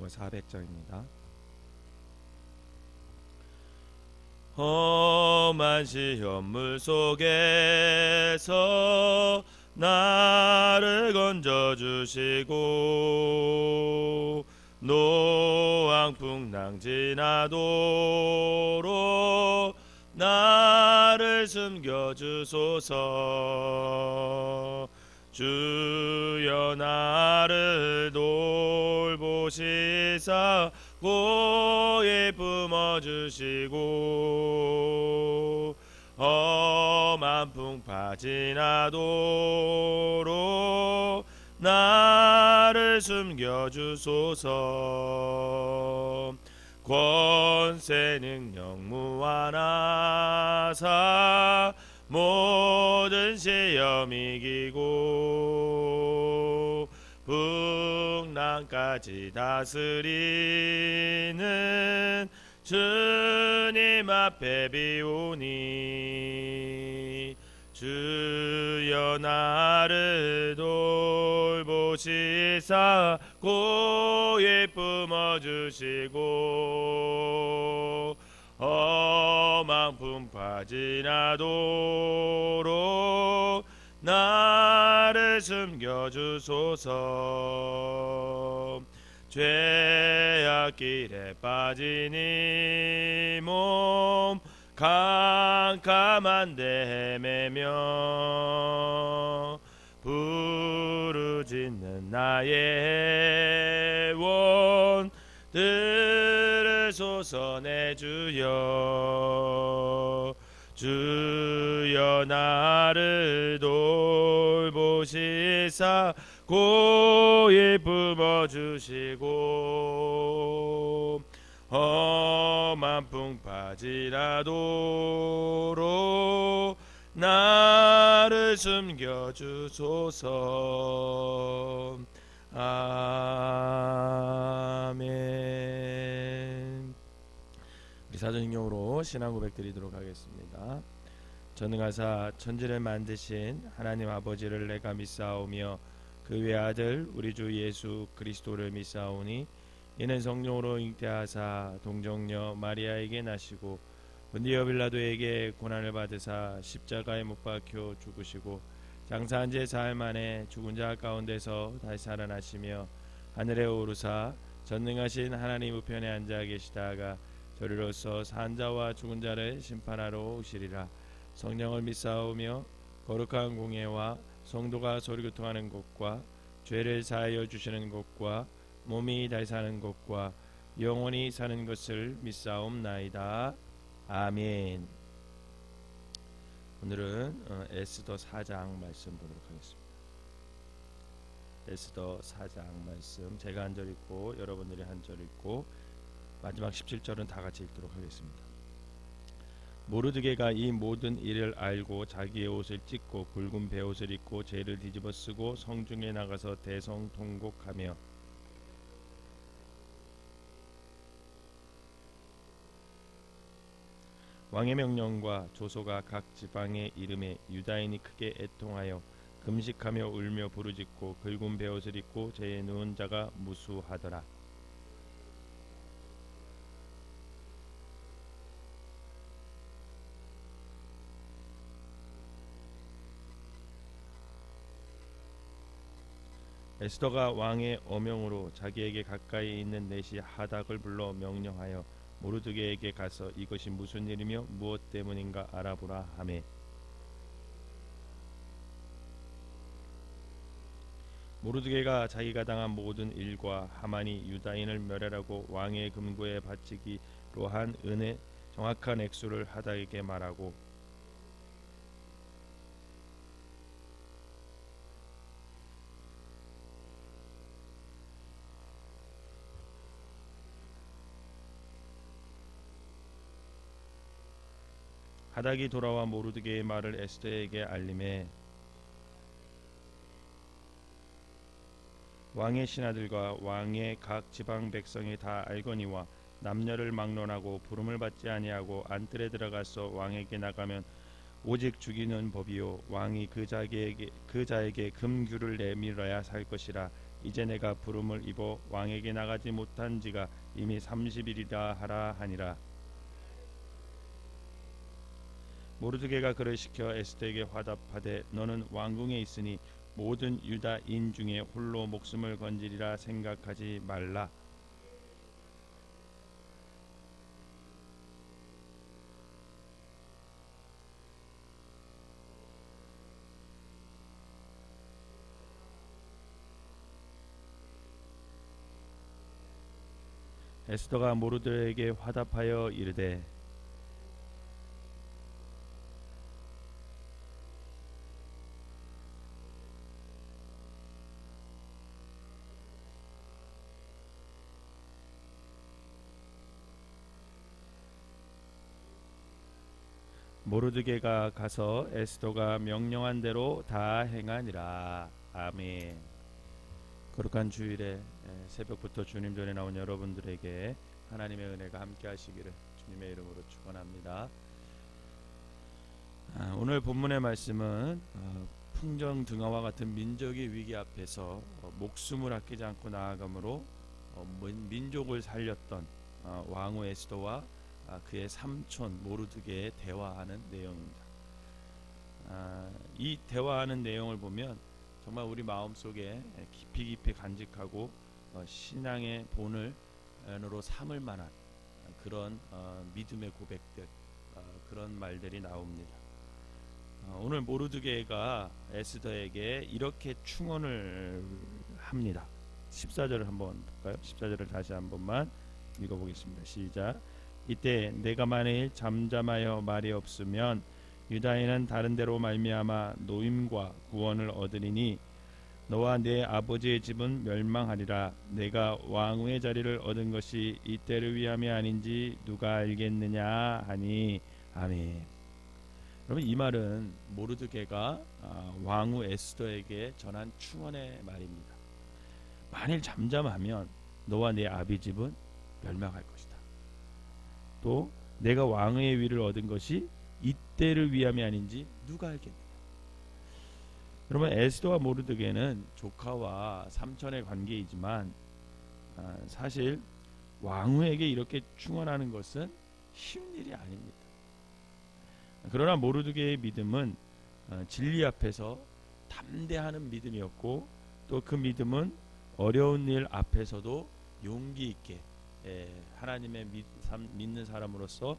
400장입니다. 험한 시험물 속에서 나를 건져주시고 노왕풍랑 지나도록 나를 숨겨주소서. 주여 나를 돌보시사 고에 품어주시고 험한 풍파 지나도록 나를 숨겨주소서. 권세 능력 무한하사 모든 시험 이기고 풍랑까지 다스리는 주님 앞에 비우니 주여 나를 돌보시사 고에 품어주시고 험한 풍파 지나도록 나를 숨겨주소서. 죄악 길에 빠진 이 몸 캄캄한데 헤매며 부르짖는 나의 원 들으소서. 내 주여 주여 나를 돌보시사 고에 품어주시고 험한 풍파 지나도록 나를 숨겨주소서. 아멘. 우리 사전인용으로 신앙 고백 드리도록 하겠습니다. 전능하사 천지를 만드신 하나님 아버지를 내가 믿사오며 그 외아들 우리 주 예수 그리스도를 믿사오니 이는 성령으로 잉태하사 동정녀 마리아에게 나시고 본디오 빌라도에게 고난을 받으사 십자가에 못 박혀 죽으시고 장사한 지 사흘 만에 죽은 자 가운데서 다시 살아나시며 하늘에 오르사 전능하신 하나님 우편에 앉아 계시다가 저리로서 산 자와 죽은 자를 심판하러 오시리라. 성령을 믿사오며 거룩한 공예와 성도가 소리교통하는 것과 죄를 사하여 주시는 것과 몸이 다시 사는 것과 영원히 사는 것을 믿사옵나이다. 아멘. 오늘은 에스더 4장 말씀 보도록 하겠습니다. 에스더 4장 말씀 제가 한 절 읽고 여러분들이 한 절 읽고 마지막 17절은 다 같이 읽도록 하겠습니다. 모르드게가 이 모든 일을 알고 자기의 옷을 찢고 굵은 베옷을 입고 죄를 뒤집어 쓰고 성중에 나가서 대성통곡하며 왕의 명령과 조소가 각 지방의 이름에 유다인이 크게 애통하여 금식하며 울며 부르짖고 굵은 베옷을 입고 죄에 누운 자가 무수하더라. 에스더가 왕의 어명으로 자기에게 가까이 있는 내시 하닥을 불러 명령하여 모르드게에게 가서 이것이 무슨 일이며 무엇 때문인가 알아보라 하매 모르드게가 자기가 당한 모든 일과 하만이 유다인을 멸하라고 왕의 금고에 바치기로 한 은의 정확한 액수를 하닥에게 말하고 하닥이 돌아와 모르드게의 말을 에스더에게 알림해 왕의 신하들과 왕의 각 지방 백성이 다 알거니와 남녀를 막론하고 부름을 받지 아니하고 안뜰에 들어가서 왕에게 나가면 오직 죽이는 법이요 왕이 그 자에게 금규를 내밀어야 살 것이라. 이제 내가 부름을 입어 왕에게 나가지 못한 지가 이미 30일이라 하라 하니라. 모르드게가 그를 시켜 에스더에게 화답하되 너는 왕궁에 있으니 모든 유다인 중에 홀로 목숨을 건지리라 생각하지 말라. 에스더가 모르드게에게 화답하여 이르되 모르드게가 가서 에스더가 명령한 대로 다 행하니라. 아멘. 거룩한 주일에 새벽부터 주님 전에 나온 여러분들에게 하나님의 은혜가 함께 하시기를 주님의 이름으로 축원합니다. 오늘 본문의 말씀은 풍정등화와 같은 민족의 위기 앞에서 목숨을 아끼지 않고 나아감으로 민족을 살렸던 왕후 에스더와 그의 삼촌 모르드게의 대화하는 내용입니다. 이 대화하는 내용을 보면 정말 우리 마음속에 깊이 간직하고 신앙의 본을로 삼을 만한 그런 믿음의 고백들, 그런 말들이 나옵니다. 오늘 모르드게가 에스더에게 이렇게 충언을 합니다. 14절을 한번 볼까요? 14절을 다시 한 번만 읽어보겠습니다. 시작. 이때 내가 만일 잠잠하여 말이 없으면 유다인은 다른 데로 말미암아 노임과 구원을 얻으리니 너와 내 아버지의 집은 멸망하리라. 내가 왕후의 자리를 얻은 것이 이때를 위함이 아닌지 누가 알겠느냐 하니. 아멘. 여러분, 이 말은 모르드게가 왕후 에스더에게 전한 충언의 말입니다. 만일 잠잠하면 너와 내 아비 집은 멸망할 것이다. 또 내가 왕의 위를 얻은 것이 이때를 위함이 아닌지 누가 알겠느냐. 여러분, 에스더와 모르드게는 조카와 삼촌의 관계이지만 사실 왕후에게 이렇게 충언하는 것은 쉬운 일이 아닙니다. 그러나 모르드게의 믿음은 진리 앞에서 담대하는 믿음이었고 또 그 믿음은 어려운 일 앞에서도 용기 있게 하나님의 믿는 사람으로서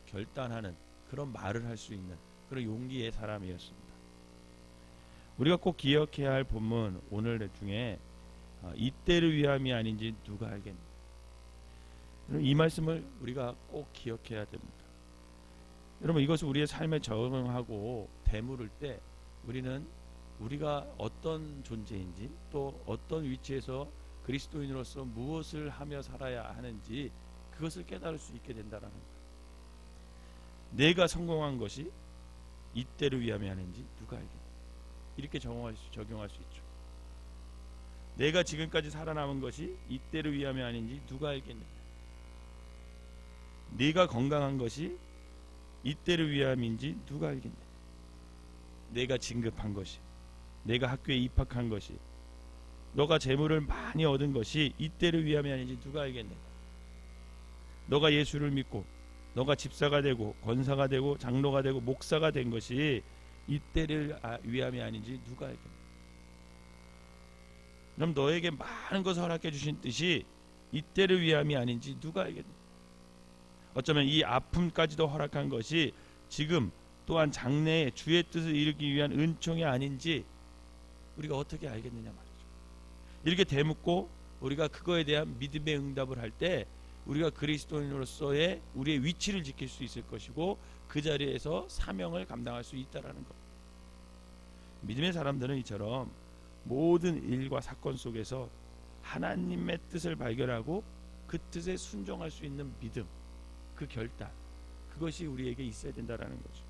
결단하는 그런 말을 할 수 있는 그런 용기의 사람이었습니다. 우리가 꼭 기억해야 할 본문 오늘 중에 이때를 위함이 아닌지 누가 알겠느냐. 이 말씀을 우리가 꼭 기억해야 됩니다. 여러분, 이것을 우리의 삶에 적응하고 되물을 때 우리는 우리가 어떤 존재인지 또 어떤 위치에서 그리스도인으로서 무엇을 하며 살아야 하는지 그것을 깨달을 수 있게 된다는 거예요. 내가 성공한 것이 이때를 위함이 아닌지 누가 알겠냐. 이렇게 적용할 수 있죠. 내가 지금까지 살아남은 것이 이때를 위함이 아닌지 누가 알겠느냐. 네가 건강한 것이 이때를 위함인지 누가 알겠느냐. 내가 진급한 것이, 내가 학교에 입학한 것이, 너가 재물을 많이 얻은 것이 이때를 위함이 아닌지 누가 알겠느냐. 너가 예수를 믿고 너가 집사가 되고 권사가 되고 장로가 되고 목사가 된 것이 이때를 위함이 아닌지 누가 알겠느냐. 그럼 너에게 많은 것을 허락해 주신 뜻이 이때를 위함이 아닌지 누가 알겠느냐. 어쩌면 이 아픔까지도 허락한 것이 지금 또한 장래에 주의 뜻을 이루기 위한 은총이 아닌지 우리가 어떻게 알겠느냐 말이죠. 이렇게 되묻고 우리가 그거에 대한 믿음의 응답을 할 때 우리가 그리스도인으로서의 우리의 위치를 지킬 수 있을 것이고 그 자리에서 사명을 감당할 수 있다라는 것. 믿음의 사람들은 이처럼 모든 일과 사건 속에서 하나님의 뜻을 발견하고 그 뜻에 순종할 수 있는 믿음, 그 결단, 그것이 우리에게 있어야 된다라는 거죠.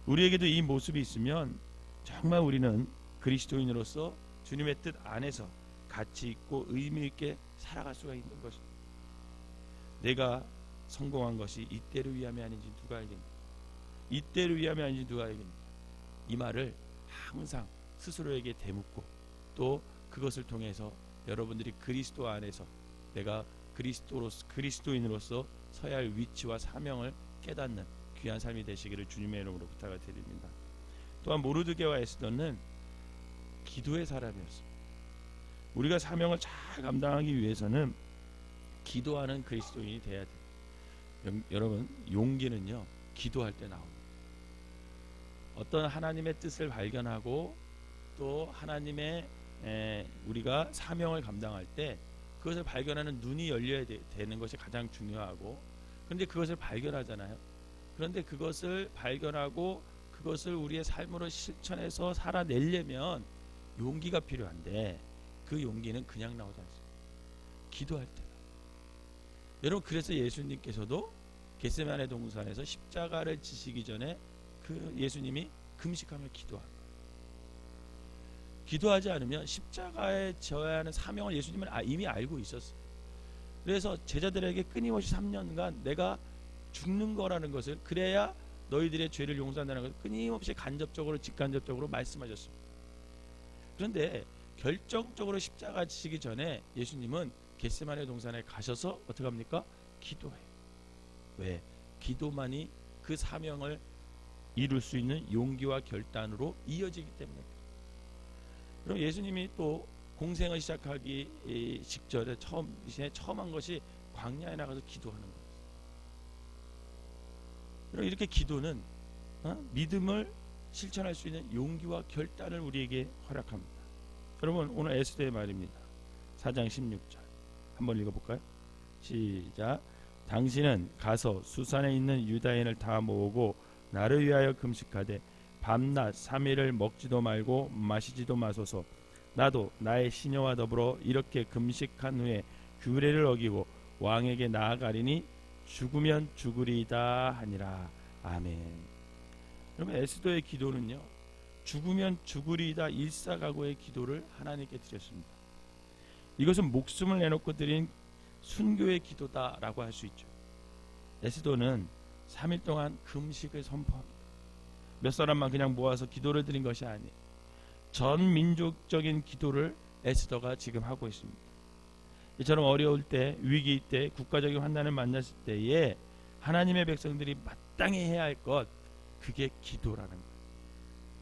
우리에게도 이 모습이 있으면 정말 우리는 그리스도인으로서 주님의 뜻 안에서 가치 있고 의미 있게 살아갈 수가 있는 것입니다. 내가 성공한 것이 이때를 위함이 아닌지 누가 알겠느냐. 이때를 위함이 아닌지 누가 알겠느냐. 이 말을 항상 스스로에게 되묻고 또 그것을 통해서 여러분들이 그리스도 안에서 내가 그리스도인으로서 서야 할 위치와 사명을 깨닫는 귀한 삶이 되시기를 주님의 이름으로 부탁을 드립니다. 또한 모르드게와 에스더는 기도의 사람이었습니다. 우리가 사명을 잘 감당하기 위해서는 기도하는 그리스도인이 돼야 돼요. 여러분, 용기는요 기도할 때 나옵니다. 어떤 하나님의 뜻을 발견하고 또 하나님의 우리가 사명을 감당할 때 그것을 발견하는 눈이 열려야 되는 것이 가장 중요하고, 그런데 그것을 발견하잖아요. 그런데 그것을 발견하고 그것을 우리의 삶으로 실천해서 살아내려면 용기가 필요한데, 그 용기는 그냥 나오지 않습니다. 기도할 때. 여러분, 그래서 예수님께서도 겟세마네 동산에서 십자가를 지시기 전에 그 예수님이 금식하며 기도합니다. 기도하지 않으면 십자가에 져야 하는 사명을 예수님은 이미 알고 있었어요. 그래서 제자들에게 끊임없이 3년간 내가 죽는 거라는 것을, 그래야 너희들의 죄를 용서한다는 것을 끊임없이 간접적으로 직간접적으로 말씀하셨습니다. 그런데 결정적으로 십자가 지시기 전에 예수님은 겟세마네 동산에 가셔서 어떻게 합니까? 기도해요. 왜? 기도만이 그 사명을 이룰 수 있는 용기와 결단으로 이어지기 때문에. 그럼 예수님이 또 공생을 시작하기 직전에 처음 한 것이 광야에 나가서 기도하는 거예요. 그럼 이렇게 기도는 믿음을 실천할 수 있는 용기와 결단을 우리에게 허락합니다. 여러분, 오늘 에스더의 말입니다. 4장 16절 한번 읽어볼까요? 시작. 당신은 가서 수산에 있는 유다인을 다 모으고 나를 위하여 금식하되 밤낮 3일을 먹지도 말고 마시지도 마소서. 나도 나의 시녀와 더불어 이렇게 금식한 후에 규례를 어기고 왕에게 나아가리니 죽으면 죽으리이다 하니라. 아멘. 여러분, 에스더의 기도는요, 죽으면 죽으리이다 일사각오의 기도를 하나님께 드렸습니다. 이것은 목숨을 내놓고 드린 순교의 기도다라고 할 수 있죠. 에스더는 3일 동안 금식을 선포합니다. 몇 사람만 그냥 모아서 기도를 드린 것이 아니에요. 전 민족적인 기도를 에스더가 지금 하고 있습니다. 이처럼 어려울 때, 위기 때, 국가적인 환난을 만났을 때에 하나님의 백성들이 마땅히 해야 할 것, 그게 기도라는 거예요.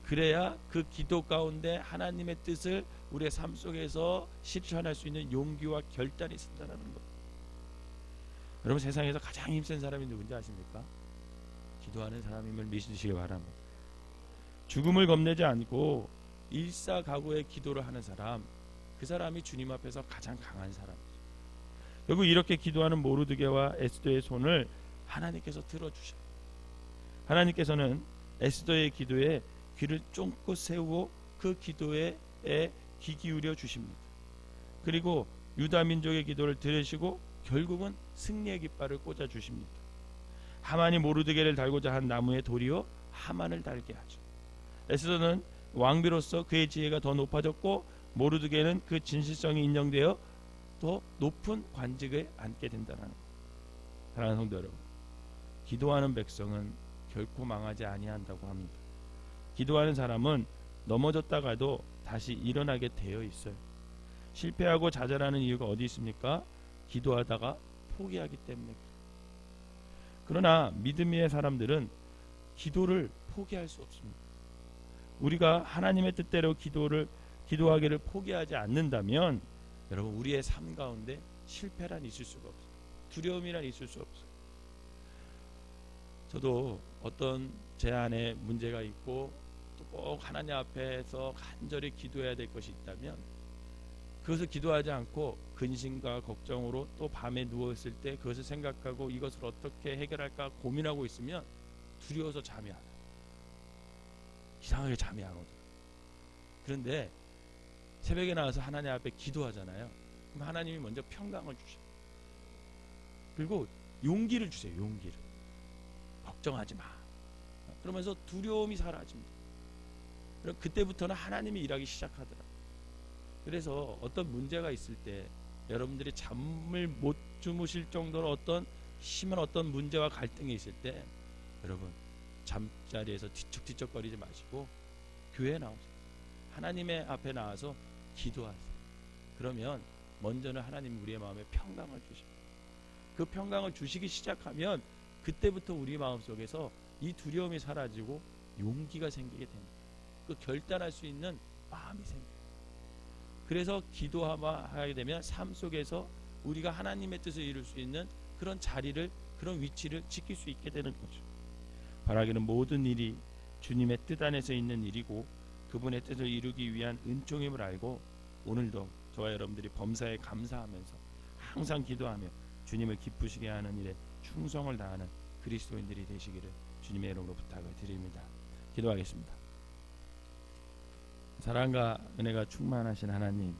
그래야 그 기도 가운데 하나님의 뜻을 우리의 삶 속에서 실천할 수 있는 용기와 결단이 있다는 것. 여러분, 세상에서 가장 힘센 사람이 누군지 아십니까? 기도하는 사람임을 믿으시기 바랍니다. 죽음을 겁내지 않고 일사각오의 기도를 하는 사람, 그 사람이 주님 앞에서 가장 강한 사람이죠. 결국 이렇게 기도하는 모르드게와 에스더의 손을 하나님께서 들어주셔요. 하나님께서는 에스더의 기도에 귀를 쫑긋 세우고 그 기도에 귀 기울여 주십니다. 그리고 유다 민족의 기도를 들으시고 결국은 승리의 깃발을 꽂아 주십니다. 하만이 모르드게를 달고자 한 나무에 도리어 하만을 달게 하죠. 에스더는 왕비로서 그의 지혜가 더 높아졌고, 모르드게는 그 진실성이 인정되어 더 높은 관직에 앉게 된다는 것. 사랑하는 성도 여러분, 기도하는 백성은 결코 망하지 아니한다고 합니다. 기도하는 사람은 넘어졌다가도 다시 일어나게 되어 있어요. 실패하고 좌절하는 이유가 어디 있습니까? 기도하다가 포기하기 때문에. 그러나 믿음의 사람들은 기도를 포기할 수 없습니다. 우리가 하나님의 뜻대로 기도하기를 포기하지 않는다면, 여러분, 우리의 삶 가운데 실패란 있을 수가 없어요. 두려움이란 있을 수 없어요. 저도 어떤 제 안에 문제가 있고 또 꼭 하나님 앞에서 간절히 기도해야 될 것이 있다면, 그것을 기도하지 않고 근심과 걱정으로 또 밤에 누워있을 때 그것을 생각하고 이것을 어떻게 해결할까 고민하고 있으면 두려워서 잠이 안 와요. 이상하게 잠이 안 오더라고요. 그런데 새벽에 나와서 하나님 앞에 기도하잖아요. 그럼 하나님이 먼저 평강을 주셔요. 그리고 용기를 주세요. 용기를. 걱정하지 마. 그러면서 두려움이 사라집니다. 그럼 그때부터는 하나님이 일하기 시작하더라고요. 그래서 어떤 문제가 있을 때 여러분들이 잠을 못 주무실 정도로 어떤 심한 어떤 문제와 갈등이 있을 때, 여러분, 잠자리에서 뒤척뒤척거리지 마시고 교회에 나오세요. 하나님의 앞에 나와서 기도하세요. 그러면 먼저는 하나님 우리의 마음에 평강을 주십니다. 그 평강을 주시기 시작하면 그때부터 우리 마음속에서 이 두려움이 사라지고 용기가 생기게 됩니다. 그 결단할 수 있는 마음이 생겨요. 그래서 기도하게 되면 삶 속에서 우리가 하나님의 뜻을 이룰 수 있는 그런 자리를, 그런 위치를 지킬 수 있게 되는 거죠. 바라기는 모든 일이 주님의 뜻 안에서 있는 일이고 그분의 뜻을 이루기 위한 은총임을 알고 오늘도 저와 여러분들이 범사에 감사하면서 항상 기도하며 주님을 기쁘시게 하는 일에 충성을 다하는 그리스도인들이 되시기를 주님의 이름으로 부탁을 드립니다. 기도하겠습니다. 사랑과 은혜가 충만하신 하나님,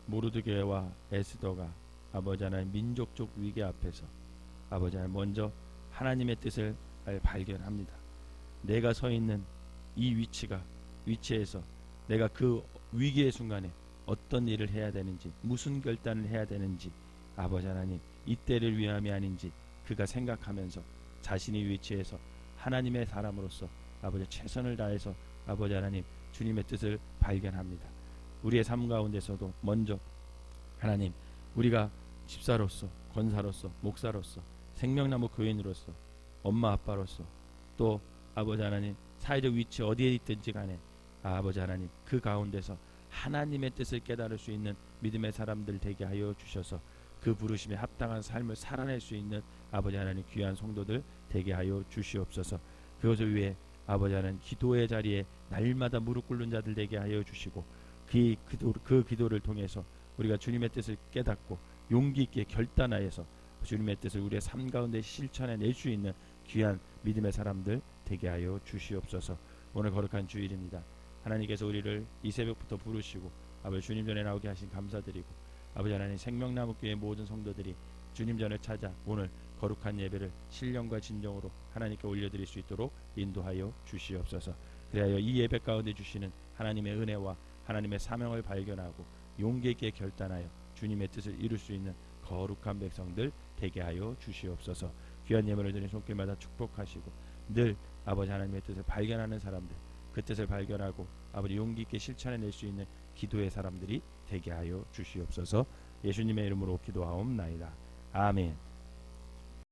모르드게와 에스더가 아버지 하나님 민족적 위기 앞에서 아버지 하나님 먼저 하나님의 뜻을 발견합니다. 내가 서 있는 이 위치에서 내가 그 위기의 순간에 어떤 일을 해야 되는지, 무슨 결단을 해야 되는지 아버지 하나님 이때를 위함이 아닌지 그가 생각하면서 자신의 위치에서 하나님의 사람으로서 아버지 최선을 다해서 아버지 하나님 주님의 뜻을 발견합니다. 우리의 삶 가운데서도 먼저 하나님 우리가 집사로서, 권사로서, 목사로서, 생명나무 교인으로서, 엄마 아빠로서 또 아버지 하나님 사회적 위치 어디에 있든지 간에 아버지 하나님 그 가운데서 하나님의 뜻을 깨달을 수 있는 믿음의 사람들 되게 하여 주셔서 그 부르심에 합당한 삶을 살아낼 수 있는 아버지 하나님 귀한 성도들 되게 하여 주시옵소서. 그것을 위해 아버지 하나님 기도의 자리에 날마다 무릎 꿇는 자들 되게 하여 주시고 그 기도를 통해서 우리가 주님의 뜻을 깨닫고 용기 있게 결단하여서 주님의 뜻을 우리의 삶 가운데 실천해낼 수 있는 귀한 믿음의 사람들 되게 하여 주시옵소서. 오늘 거룩한 주일입니다. 하나님께서 우리를 이 새벽부터 부르시고 아버지 주님 전에 나오게 하신 감사드리고 아버지 하나님 생명나무교회 모든 성도들이 주님 전에 찾아 오늘 거룩한 예배를 신령과 진정으로 하나님께 올려드릴 수 있도록 인도하여 주시옵소서. 그리하여 이 예배 가운데 주시는 하나님의 은혜와 하나님의 사명을 발견하고 용기 있게 결단하여 주님의 뜻을 이룰 수 있는 거룩한 백성들 되게 하여 주시옵소서. 귀한 예물을 드린 손길마다 축복하시고 늘 아버지 하나님의 뜻을 발견하는 사람들, 그 뜻을 발견하고 아버지 용기 있게 실천해낼 수 있는 기도의 사람들이 되게 하여 주시옵소서. 예수님의 이름으로 기도하옵나이다. 아멘.